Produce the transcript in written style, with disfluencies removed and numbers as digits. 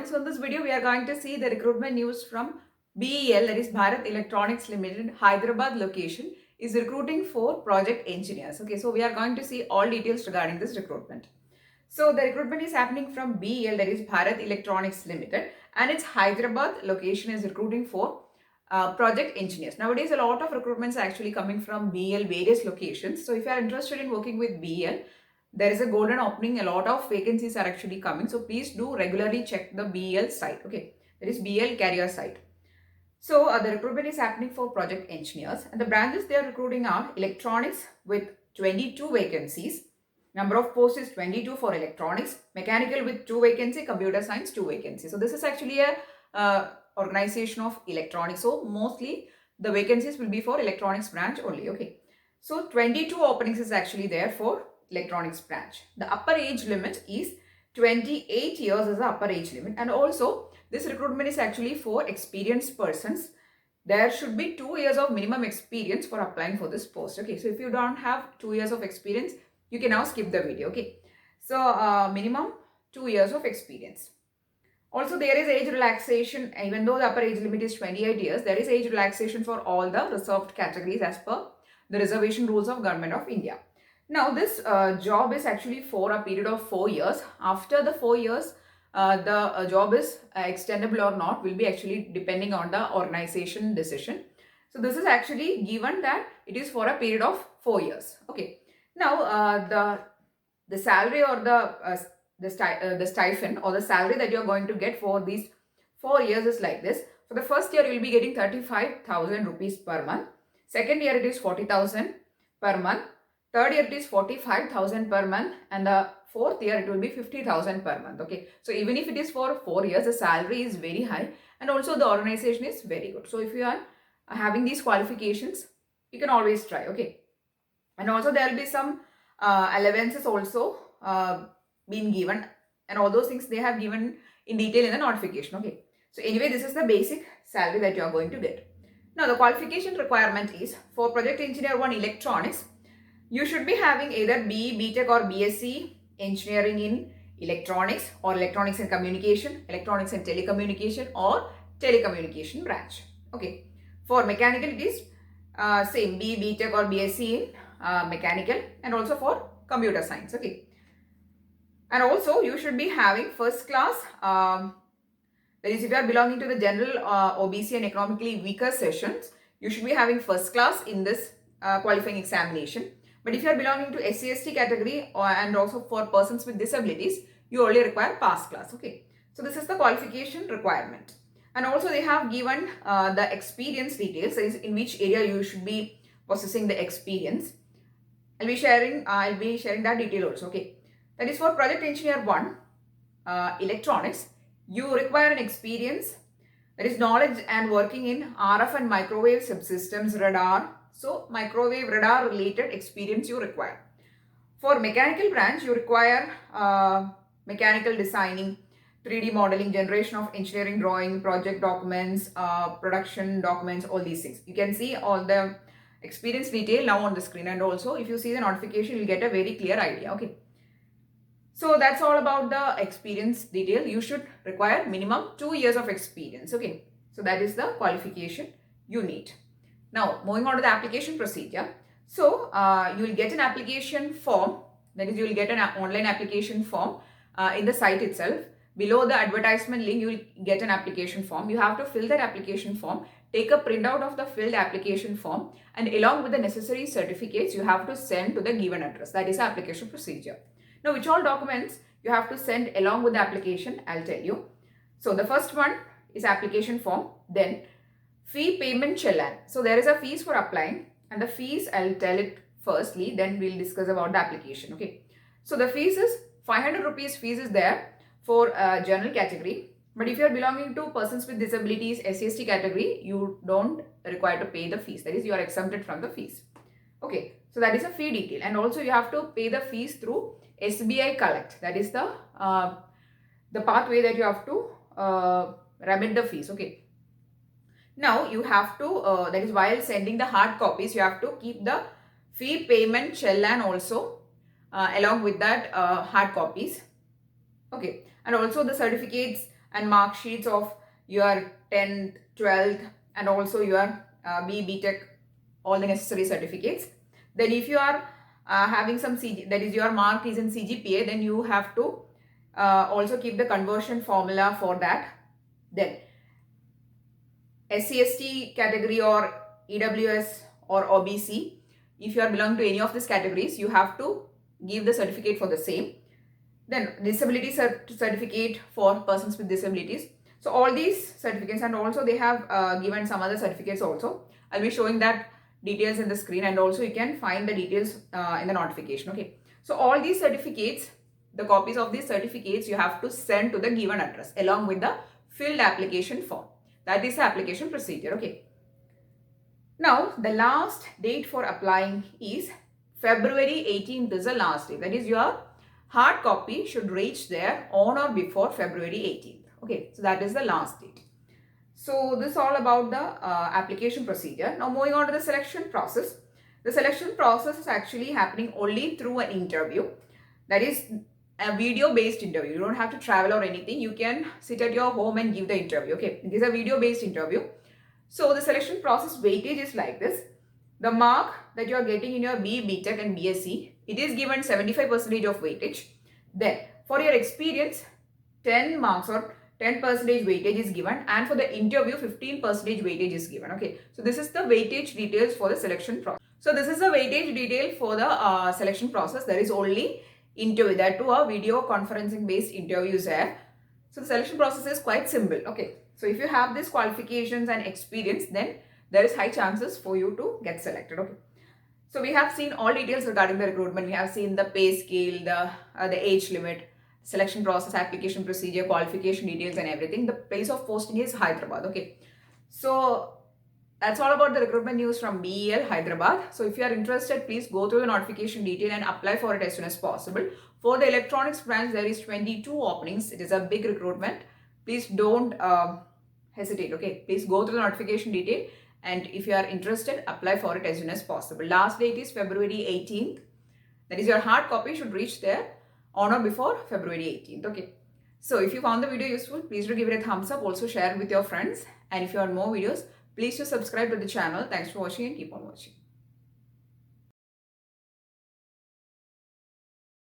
So in this video, we are going to see the recruitment news from BEL, that is Bharat Electronics Limited, Hyderabad location, is recruiting for project engineers. Okay, so we are going to see all details regarding this recruitment. So the recruitment is happening from BEL, that is Bharat Electronics Limited, and its Hyderabad location is recruiting for project engineers. Nowadays, a lot of recruitments are actually coming from BEL various locations. So if you are interested in working with BEL, there is a golden opening. A lot of vacancies are actually coming. So please do regularly check the BEL site. Okay, that is BEL career site. So the recruitment is happening for project engineers, and the branches they are recruiting are electronics with 22 vacancies. Number of posts is 22 for electronics, mechanical with 2 vacancy, computer science 2 vacancies. So this is actually a organization of electronics. So mostly the vacancies will be for electronics branch only. Okay. So 22 openings is actually there for electronics branch. The upper age limit is 28 years is the upper age limit, and also this recruitment is actually for experienced persons. There should be 2 years of minimum experience for applying for this post. Okay, so if you don't have 2 years of experience, you can now skip the video. Okay, so minimum 2 years of experience. Also, there is age relaxation. Even though the upper age limit is 28 years, there is age relaxation for all the reserved categories as per the reservation rules of Government of India. Now, this job is actually for a period of 4 years. After the 4 years, the job is extendable or not will be actually depending on the organization decision. So this is actually given that it is for a period of 4 years. Okay. Now the salary or the stipend or the salary that you are going to get for these 4 years is like this. For the first year, you will be getting 35,000 rupees per month. Second year, it is 40,000 per month. Third year, it is 45,000 per month, and the fourth year, it will be 50,000 per month. Okay, so even if it is for 4 years, the salary is very high, and also the organization is very good. So if you are having these qualifications, you can always try. Okay, and also there will be some allowances also being given, and all those things they have given in detail in the notification. Okay, so anyway, this is the basic salary that you are going to get. Now the qualification requirement is for project engineer 1 electronics. You should be having either BE, BTech or BSc engineering in electronics or electronics and communication, electronics and telecommunication or telecommunication branch. Okay. For mechanical it is same BE, BTech or BSc in mechanical, and also for computer science. Okay. And also you should be having first class, that is if you are belonging to the general OBC and economically weaker sessions, you should be having first class in this qualifying examination. But if you are belonging to SC/ST category and also for persons with disabilities, you only require pass class. Okay. So this is the qualification requirement. And also they have given the experience details, that is in which area you should be possessing the experience. I'll be sharing that detail also. Okay. That is for project engineer 1 electronics. You require an experience, that is knowledge and working in RF and microwave subsystems, radar. So microwave radar related experience you require. For mechanical branch, you require mechanical designing, 3D modeling, generation of engineering drawing, project documents, production documents, all these things. You can see all the experience detail now on the screen, and also if you see the notification, you'll get a very clear idea. Okay. So that's all about the experience detail. You should require minimum 2 years of experience. Okay. So that is the qualification you need. Now, moving on to the application procedure. So, you will get an application form. That is, you will get an online application form in the site itself. Below the advertisement link, you will get an application form. You have to fill that application form, take a printout of the filled application form, and along with the necessary certificates, you have to send to the given address. That is the application procedure. Now, which all documents you have to send along with the application, I'll tell you. So, the first one is application form. Then fee payment challan. So there is a fees for applying, and the fees I'll tell it firstly, then we'll discuss about the application. Okay. So the fees is 500 rupees fees is there for general category. But if you are belonging to persons with disabilities, SC/ST category, you don't require to pay the fees. That is, you are exempted from the fees. Okay. So that is a fee detail, and also you have to pay the fees through SBI Collect. That is the pathway that you have to remit the fees. Okay. Now you have to, that is while sending the hard copies, you have to keep the fee payment challan also along with that hard copies. Okay. And also the certificates and mark sheets of your 10th, 12th, and also your BE Tech, all the necessary certificates. Then if you are having some CG, that is your mark is in CGPA, then you have to also keep the conversion formula for that. Then SC/ST category or EWS or OBC, if you are belong to any of these categories, you have to give the certificate for the same. Then disability certificate for persons with disabilities. So all these certificates, and also they have given some other certificates also. I'll be showing that details in the screen, and also you can find the details in the notification. Okay. So all these certificates, the copies of these certificates you have to send to the given address along with the filled application form. That is the application procedure. Okay. Now the last date for applying is February 18th is the last day. That is your hard copy should reach there on or before February 18th. Okay, so that is the last date. So this is all about the application procedure. Now moving on to the selection process. The selection process is actually happening only through an interview. That is a video based interview. You don't have to travel or anything. You can sit at your home and give the interview. Okay, it is a video based interview. So the selection process weightage is like this. The mark that you are getting in your BE Tech and BSc, it is given 75% of weightage. Then for your experience, 10 marks or 10% weightage is given, and for the interview 15% weightage is given. Okay, so this is the weightage details for the selection process. So this is the weightage detail for the selection process. There is only interview, that too a video conferencing based interviews there. So the selection process is quite simple. Okay, so if you have these qualifications and experience, then there is high chances for you to get selected. Okay, so we have seen all details regarding the recruitment. We have seen the pay scale, the age limit, selection process, application procedure, qualification details and everything. The place of posting is Hyderabad. Okay, so that's all about the recruitment news from BEL Hyderabad. So if you are interested, please go through the notification detail and apply for it as soon as possible. For the electronics branch, there is 22 openings. It is a big recruitment. Please don't hesitate. Okay, please go through the notification detail, and if you are interested, apply for it as soon as possible. Last date is February 18th. That is, your hard copy should reach there on or before February 18th. Okay, so if you found the video useful, please do give it a thumbs up. Also share it with your friends, and if you want more videos, please do subscribe to the channel. Thanks for watching and keep on watching.